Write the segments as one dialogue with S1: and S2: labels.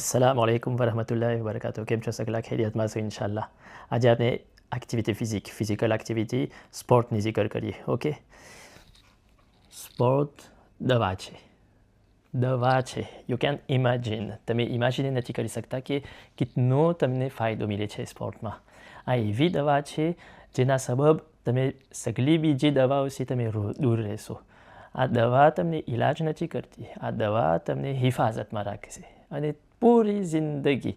S1: अस्सलाम वालेकुम वरहमतुल्लाहि वबरकातुहू કેમ છો સગલા ખૈરિયતમાં છો ઇન્શાલ્લાહ આજે આપણે એક્ટિવિટી ફિઝિકલ એક્ટિવિટી સ્પોર્ટની જિકર કરીએ ઓકે સ્પોર્ટ દવા છે યુ કેન ઇમેજિન તમે ઇમેજિન નથી કરી શકતા કે કેટલો તમને ફાયદો મળે છે સ્પોર્ટમાં આ એવી દવા છે જેના સબબ તમે સગલી બીજી દવાઓથી તમે દૂર રહેશો આ દવા તમને ઇલાજ નથી કરતી આ દવા તમને હિફાજતમાં રાખશે અને પૂરી જિંદગી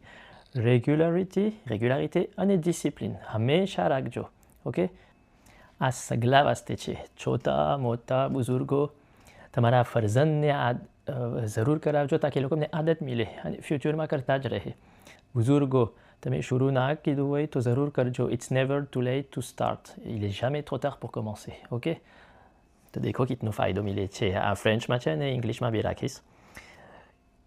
S1: રેગ્યુલારિટી અને ડિસિપ્લિન હંમેશા રાખજો ઓકે આ સગલા વાસ્તે છે છોટા મોટા બુઝુર્ગો તમારા ફરજંદને આ જરૂર કરાવજો તાકી લોકોને આદત મળે અને ફ્યુચરમાં કરતા જ રહે બુઝુર્ગો તમે શરૂ ના કીધું હોય તો જરૂર કરજો it's never too late to start il est jamais trop tard pour commencer okay તો દેખો કેટલો ફાયદો મળે છે આ ફ્રેન્ચમાં છે અને ઇંગ્લિશમાં બી રાખીશ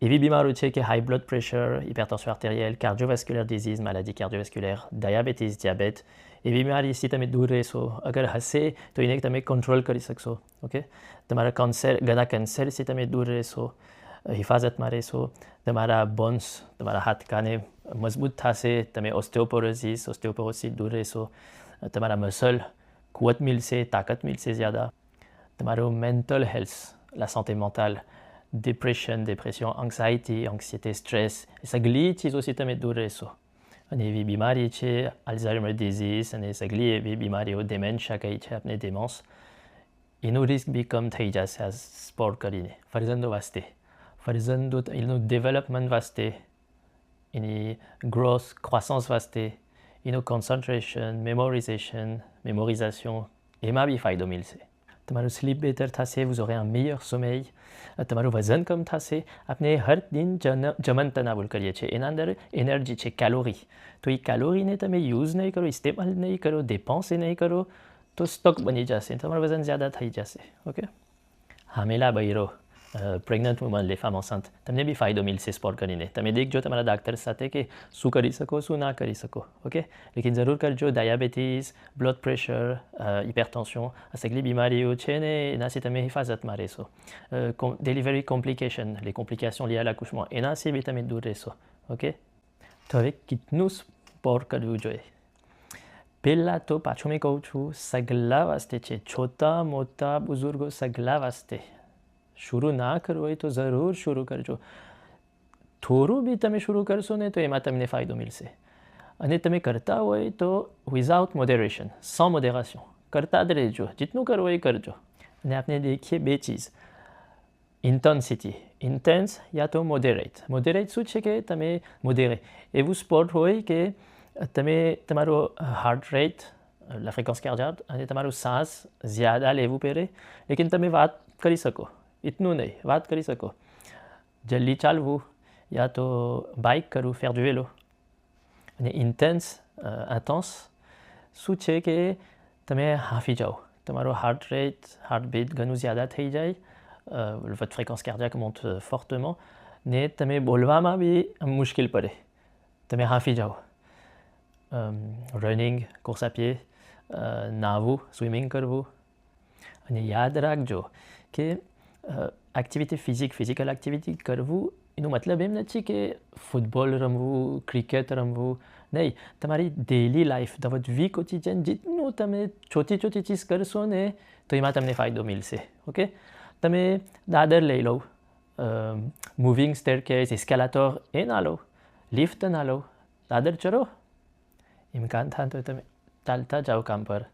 S1: એવી બીમારો છે કે high blood pressure hypertension artérielle cardiovascular disease maladie cardiovasculaire diabète એવી બીમારીથી તમે દૂર રહેશો અગર હશે તો એને તમે કંટ્રોલ કરી શકશો ઓકે તમારા ઘણા કેન્સરથી તમે દૂર રહેશો હિફાજતમાં રહેશો તમારા બોન્સ તમારા હાડકાને મજબૂત થશે તમે ઓસ્ટિયોપોરોસિસથી દૂર રહેશો તમારા મસલ કુવત મિલશે તાકાત મિલશે જ્યાદા તમારું mental health la santé mentale dépression, anxiété, stress સગલી ચીજોથી તમે દૂર રહેશો અને એવી બીમારી છે અલ્ઝાઇમર ડિઝીઝ અને સગલી એવી બીમારીઓ ડેમેન્શિયા કહી છે આપણે ડેમન્સ એનું રિસ્ક બી કમ થઈ જશે આ સ્પોર્ટ કરીને ફરજંદો વાસ્તે એનું ડેવલપમેન્ટ વાસ્તે એની ગ્રોથ ક્રોસન્સ વાસ્તે એનું કોન્સન્ટ્રેશન મેમોરિઝેશન એમાં બી ફાયદો મળશે તમારું સ્લીપ બેટર થશે vous aurez un meilleur sommeil તમારું વજન કમ થશે આપણે હર દિન જમન તનાવલ કરીએ છીએ એના અંદર એનર્જી છે કેલોરી તો એ કેલોરીને તમે યુઝ નહીં કરો ઇસ્તેમાલ નહીં કરો dépenser નહીં કરો તો સ્ટોક બની જશે તમારું વજન જ્યાદા થઈ જશે ઓકે હામેલા બૈરો pregnant woman les femmes enceintes તમને બી ફાયદો મળશે સ્પોર્ટ કરીને તમે દેખજો તમારા ડૉક્ટર સાથે કે શું કરી શકો શું ના કરી શકો ઓકે લેકિન જરૂર કરજો ડાયાબિટીસ બ્લડ પ્રેશર hypertension આ સગલી બીમારીઓ છે ને એનાથી તમે હિફાજતમાં રહેશો delivery les complications liées à l'accouchement એનાથી બી તમે દૂર રહેશો ઓકે તો હવે કેટલું સ્પોર્ટ કરવું જોઈએ પહેલાં તો પાછું મેં કહું છું સગલા વાસ્તે છે છોટા મોટા બુઝુર્ગો સગલા વાસ્તે શરૂ ના કરવું હોય તો જરૂર શરૂ કરજો થોડું બી તમે શરૂ કરશો ને તો એમાં તમને ફાયદો મળશે અને તમે કરતા હોય તો વિઝાઉટ મોડેરેશન sans modération કરતા જ રહેજો જેટલું કરવું હોય કરજો અને આપણે દેખીએ બે ચીજ ઇન્ટેન્સિટી ઇન્ટેન્સ યા તો મોડેરેટ શું છે કે તમે મોડેરે એવું સ્પોર્ટ હોય કે તમે તમારો heart rate la fréquence cardiaque અને તમારું શ્વાસ જ્યાદા લેવું પડે લેકિન તમે વાત કરી શકો એટલું નહીં વાત કરી શકો જલ્દી ચાલવું યા તો બાઇક કરવું ફેર du vélo અને ઇન્ટેન્સ શું છે કે તમે હાંફી જાઓ તમારો હાર્ટબીટ ઘણું જ્યાદા થઈ જાય votre fréquence cardiaque monte fortement ને તમે બોલવામાં બી મુશ્કેલ પડે તમે હાંફી જાઓ રનિંગ કોર્સ à pied નાહવું સ્વિમિંગ કરવું અને યાદ રાખજો કે એક્ટિવિટી ફિઝિકલ એક્ટિવિટી કરવું એનો મતલબ એમ નથી કે ફૂટબોલ રમવું ક્રિકેટ રમવું નહીં તમારી ડેઇલી લાઈફ તમારી વી કોટિડિયન જેટલું તમે છોટી ચીજ કરશો ને તો એમાં તમને ફાયદો મળશે ઓકે તમે દાદર લઈ લો મૂવિંગ સ્ટેરકેસ એસ્કેલેટર એ ના લો લિફ્ટ ના લો દાદર ચડો ઇમ્કાન થાય તો તમે ચાલતા જાઓ કામ પર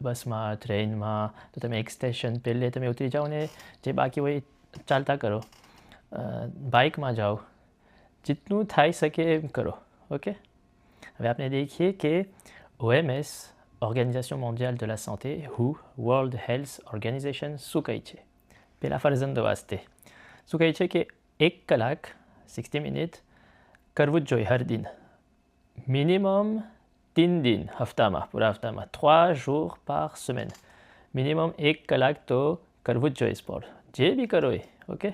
S1: બસમાં ટ્રેનમાં તો તમે એક સ્ટેશન પહેલે તમે ઉતરી જાઓ ને જે બાકી હોય ચાલતા કરો બાઇકમાં જાઓ જેટલું થઈ શકે એમ કરો ઓકે હવે આપણે દેખીએ કે OMS ઓર્ગેનાઇઝેશન મોન્ડિયલ de la santé WHO World Health Organization શું કહે છે પહેલાં ફરજંદો વાસ્તે શું કહે છે કે 1 કલાક 60 મિનિટ કરવું જ જોઈએ હર દિન મિનિમમ 3 दिन પૂરા હપ્તામાં 3 jours par semaine મિનિમમ 1 કલાક તો કરવું જ જોઈએ સ્પોર્ટ જે બી કરો એ okay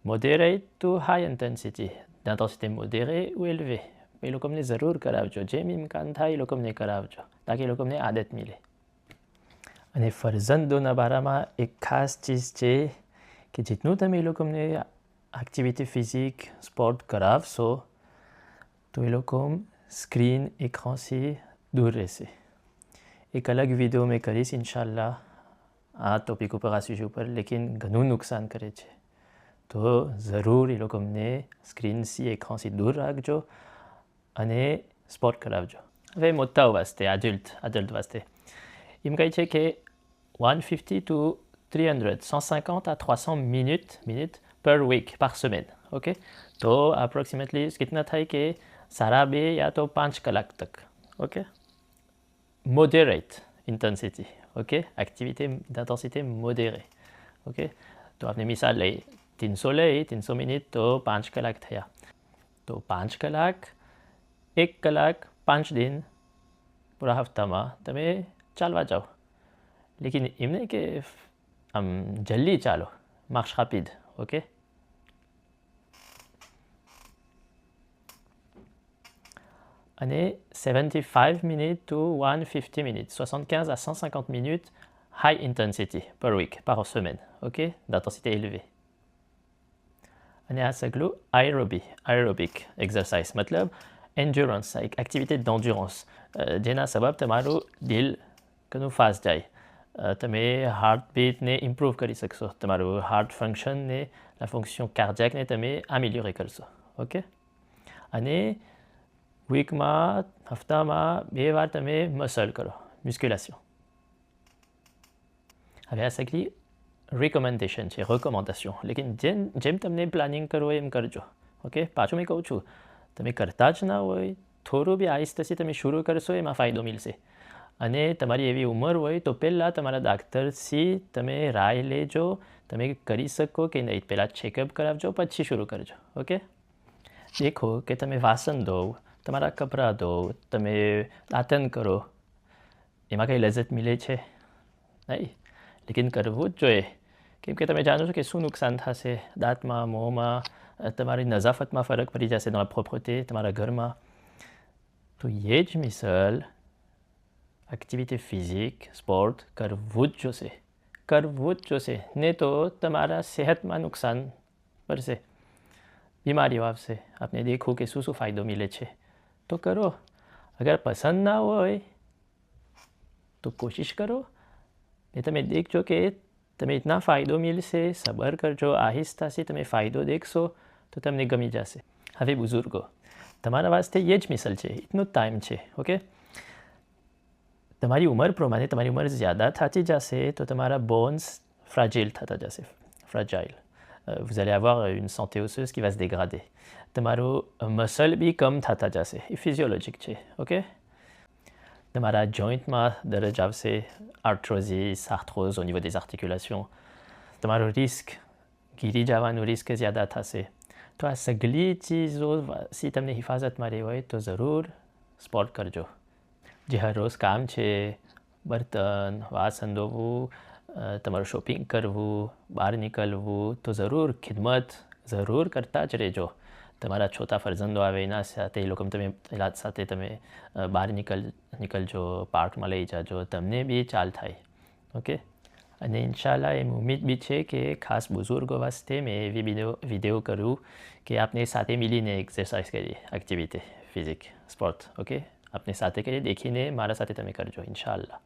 S1: moderate to high intensity d'intensité modérée ou élevée એ લોકોને જરૂર કરાવજો જેમ ઇમ્કાન થાય એ લોકોને કરાવજો તાકી એ લોકોને આદત મળે અને ફરજંદોના બારામાં એક ખાસ ચીજ છે કે જેટલું તમે એ લોકોને એક્ટિવિટી ફિઝિક સ્પોર્ટ કરાવશો તો એ લોકો સ્ક્રીન એક્રાંથી દૂર રહેશે. એક અલગ વિડીયો મેં કરીશ ઇન્શાલ્લાહ આ ટોપિક ઉપર, આ સુjet ઉપર, લેકિન ઘણું નુકસાન કરે છે. તો જરૂર એ લોકોને સ્ક્રીનથી એક્રાંથી દૂર રાખજો અને સ્પોર્ટ કરાવજો. હવે મોટાઓ વાસ્તે, એડલ્ટ વાસ્તે એમ કહે છે કે 150 to 300, 150 à 300 minutes per week, par semaine. Ok, તો અપ્રોક્સિમેટલી કિતના થાય કે 2.5 યા તો 5 કલાક તક. Okay, moderate intensity. Okay, activity d'intensité modérée. Okay, તો આપણે મિસાલ લઈએ 300 મિનિટ તો 5 કલાક થયા. તો 5 કલાક, 1 કલાક 5 દિન પૂરા હપ્તામાં તમે ચાલવા જાઓ. લેકિન એમ નહીં કે આમ જલ્દી ચાલો, માર્શ રાપિડ. ઓકે, અને 75 minutes to 150 minutes, 75 à 150 minutes high intensity per week, par semaine. Ok, d'intensité élevée. અને આ સગલું aerobic exercise, મતલબ endurance, activité d'endurance, જેના સબબ તમારું દિલ ઘણું ફાસ્ટ જાય. તમે હાર્ટબીટને ઇમ્પ્રૂવ કરી શકશો, તમારું હાર્ટ ફંક્શનને, la fonction cardiaque તમે améliorer કરશો. ઓકે, અને વીકમાં, હપ્તામાં 2 વાર તમે મસલ કરો, મ્યુસ્ક્યુલેશન. હવે આ સગલી રિકમેન્ડેશન છે, રેકમેન્ડેશન. લેકિન જેમ તમને પ્લાનિંગ કરવું હોય એમ કરજો. ઓકે, પાછું મેં કહું છું, તમે કરતા જ ના હોય, થોડું બી આહિસ્તેથી તમે શરૂ કરશો એમાં ફાયદો મળશે. અને તમારી એવી ઉંમર હોય તો પહેલાં તમારા ડાક્ટરથી તમે રાય લેજો, તમે કરી શકો કે નહીં. પહેલાં ચેકઅપ કરાવજો, પછી શરૂ કરજો. ઓકે, દેખો કે તમે વાસણ ધો, તમારા કપડાં ધો, તમે દાંતન કરો, એમાં કંઈ લજ્જત મળે છે નહીં. લેકિન કરવું જ જોઈએ, કેમ કે તમે જાણો છો કે શું નુકસાન થશે દાંતમાં, મોંમાં, તમારી નજાફતમાં ફરક પડી જશે, તમારા પ્રોપર્ટી, તમારા ઘરમાં. તો એ જ મિસલ એક્ટિવિટી ફિઝિક સ્પોર્ટ કરવું જ જોશે. નહીં તો તમારા સેહતમાં નુકસાન પડશે, બીમારીઓ આવશે. આપણે દેખો કે શું ફાયદો મળે છે તો કરો. અગર પસંદ ના હોય તો કોશિશ કરો. એ તમે દેખજો કે તમે ઇતના ફાયદો મળશે, સબર કરજો, આહિસ્તાથી તમે ફાયદો દેખશો તો તમને ગમી જશે. હવે બુઝુર્ગો, તમારા વાસ્તે એ જ મિસલ છે, ઇતનો ટાઈમ છે. ઓકે, તમારી ઉંમર પ્રમાણે તમારી ઉંમર જ્યાદા થતી જશે તો તમારા બોન્સ ફ્રાજાઇલ થતા જશે. ફ્રાજાઇલ, vous allez avoir une santé osseuse qui va se dégrader. તમારું મસલ બી કમ થતા જશે, એ ફિઝિયોલોજિક છે. ઓકે, તમારા જોઈન્ટમાં દરજ આવશે, આર્થ્રોઝિસ, આર્થ્રોઝ au niveau des articulations. તમારું રિસ્ક, ગીરી જવાનું રિસ્ક જ્યાદા થશે. તો આ સગલી ચીજોથી તમને હિફાજતમાં રહેવું હોય તો જરૂર સ્પોર્ટ કરજો. જે હર રોજ કામ છે, બર્તન, વાસણ ધોવું, તમારું શોપિંગ કરવું, બહાર નીકળવું, તો જરૂર ખિદમત જરૂર કરતા જ રહેજો. તમારા છોટા ફરજંદો આવે એના સાથે, એ લોકો સાથે તમે બહાર નીકળજો, પાર્કમાં લઈ જાજો, તમને બી ચાલ થાય. ઓકે, અને ઇન્શાલ્લાહ એમ ઉમ્મીદ બી છે કે ખાસ બુઝુર્ગો વાસ્તે મેં એવી વિડીયો કરું કે આપણે સાથે મળીને એક્સરસાઇઝ કરીએ, એક્ટિવિટી ફિઝિક સ્પોર્ટ. ઓકે, આપણે સાથે કરીએ, દેખીને મારા સાથે તમે કરજો ઇન્શાલ્લાહ.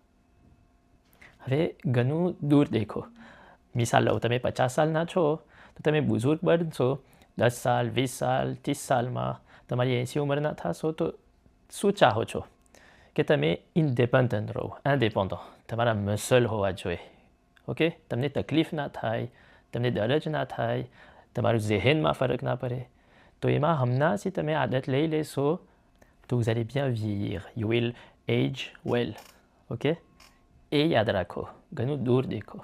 S1: હવે ઘણું દૂર દેખો. મિસાલ લો, તમે 50 સાલના છો તો તમે બુઝુર્ગ બનશો 10 સાલ, 20 સાલ, 30 સાલમાં, તમારી 80 ઉંમરના થશો તો શું ચાહો છો કે તમે ઇન્ડિપેન્ડન્ટ રહો, ઇન્ડિપેન્ડન્ટ. તમારા મસલ હોવા જોઈએ. ઓકે, તમને તકલીફ ના થાય, તમને દરજ ના થાય, તમારું ઝહેનમાં ફરક ના પડે. તો એમાં હમણાંથી તમે આદત લઈ લેશો તો vous allez bien vieillir. You will age well. Okay, એ યાદ રાખો, ઘણું દૂર દેખો.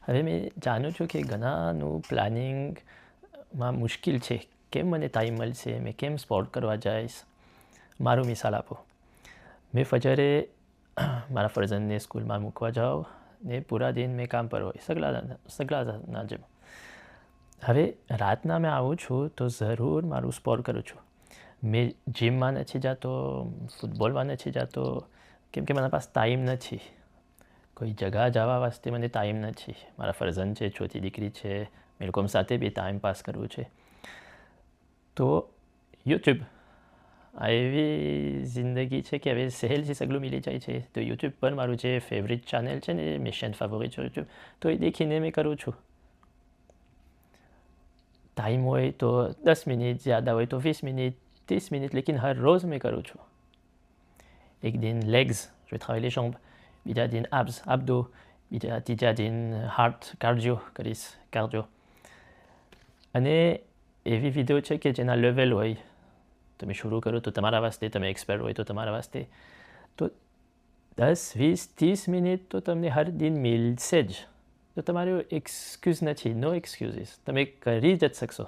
S1: હવે મેં જાણું છું કે ઘણાનું પ્લાનિંગમાં મુશ્કેલ છે, કેમ મને ટાઈમ મળશે, મેં કેમ સ્પોર્ટ કરવા જઈશ. મારું મિસાલ આપો. મેં ફજરે મારા ફરજંદને સ્કૂલમાં મૂકવા જાઉં ને પૂરા દિન મેં કામ પર હોય, સગલાના જેમ. હવે રાતના મેં આવું છું તો જરૂર મારું સ્પોર્ટ કરું છું. મેં જીમમાં નથી જતો, ફૂટબોલમાં નથી જતો, કેમ કે મારા પાસે ટાઈમ નથી. કોઈ જગા જવા વાસ્તે મને ટાઈમ નથી. મારા ફરજંદ છે, છોટી દીકરી છે, એ લોકો સાથે બી ટાઈમ પાસ કરવું છે. તો યુટ્યુબ આ એવી જિંદગી છે કે હવે સહેલથી સગલું મિલી જાય છે. તો યુટ્યુબ પર મારું જે ફેવરિટ ચેનલ છે ને મિશન ફેવરિટ યુટ્યુબ, તો એ દેખીને મેં કરું છું. ટાઈમ હોય તો 10 મિનિટ, ज़्यादा હોય તો 20 મિનિટ, 30 મિનિટ, લેકિન હર રોજ મેં કરું છું. એક દિન legs, je travaille les jambes, બીજા દિન abdos, ત્રીજા દિન હાર્ટ કાર્ડિયો કરીશ, કાર્ડિયો. અને એવી વિડીયો છે કે જેના લેવલ હોય, તમે શરૂ કરો તો તમારા વાસ્તે, તમે એક્સપર્ટ હોય તો તમારા વાસ્તે, તો 10, 20, 30 મિનિટ તો તમને હર દિન મિલશે જ. તો તમારો એક્સક્યુઝ નથી, નો એક્સક્યુઝીસ, તમે કરી જ શકશો.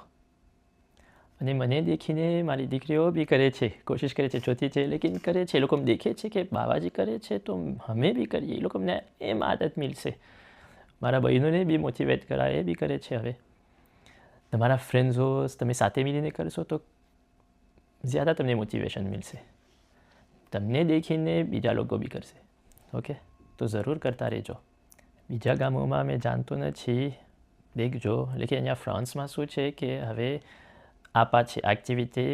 S1: અને મને દેખીને મારી દીકરીઓ બી કરે છે, કોશિશ કરે છે, ચોથી છે લેકિન કરે છે. એ લોકો દેખે છે કે બાબાજી કરે છે તો અમે બી કરીએ, એ લોકોને એમ આદત મિલશે. મારા બહેનોને બી મોટિવેટ કરાય, એ બી કરે છે. હવે તમારા ફ્રેન્ડ્સો તમે સાથે મળીને કરશો તો ज़्यादा તમને મોટિવેશન મિલશે. તમને દેખીને બીજા લોકો બી કરશે. ઓકે, તો જરૂર કરતા રહેજો. બીજા ગામોમાં મેં જાણતો નથી, દેખજો. લેકિન અહીંયા ફ્રાન્સમાં શું છે કે હવે આ પાછી એક્ટિવિટી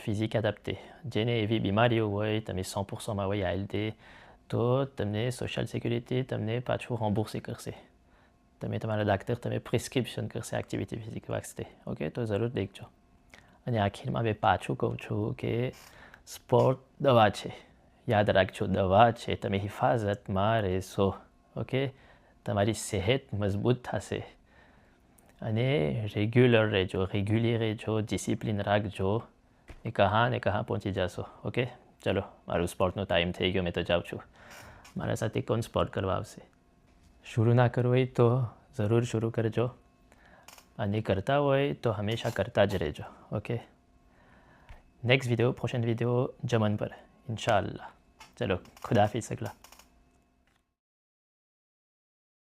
S1: ફિઝિક એડપ્ટે, જેને એવી બીમારીઓ હોય, તમે 100%માં હોય ALD, તો તમને સોશિયલ સિક્યુરિટી તમને પાછું રમ્બોર્સે કરશે. તમે તમારા ડાક્ટર તમે પ્રિસ્ક્રિપ્શન કરશે એક્ટિવિટી ફિઝિક વાસ્તે. ઓકે, તો જરૂર દેખજો. અને આખીરમાં મેં પાછું કહું છું કે સ્પોર્ટ દવા છે, યાદ રાખજો, દવા છે. તમે હિફાજતમાં રહેશો. ઓકે, તમારી સેહત મજબૂત થશે. અને રેગ્યુલર રહેજો, રેગ્યુલર રહેજો, ડિસિપ્લિન રાખજો. ને કहाँ પહોંચી જશો. ઓકે, ચલો, મારું સ્પોર્ટનો ટાઈમ થઈ ગયો, મેં તો જાઉં છું. મારા સાથે કોણ સ્પોર્ટ કરવા આવશે? શરૂ ના કરવું હોય તો જરૂર શરૂ કરજો. અને કરતા હોય તો હંમેશા કરતા જ રહેજો. ઓકે, નેક્સ્ટ વિડીયો, પ્રોchaine વિડીયો જમન પર, ઇન્શાઅલ્લાહ. ચલો, ખુદાફિઝ સગલા.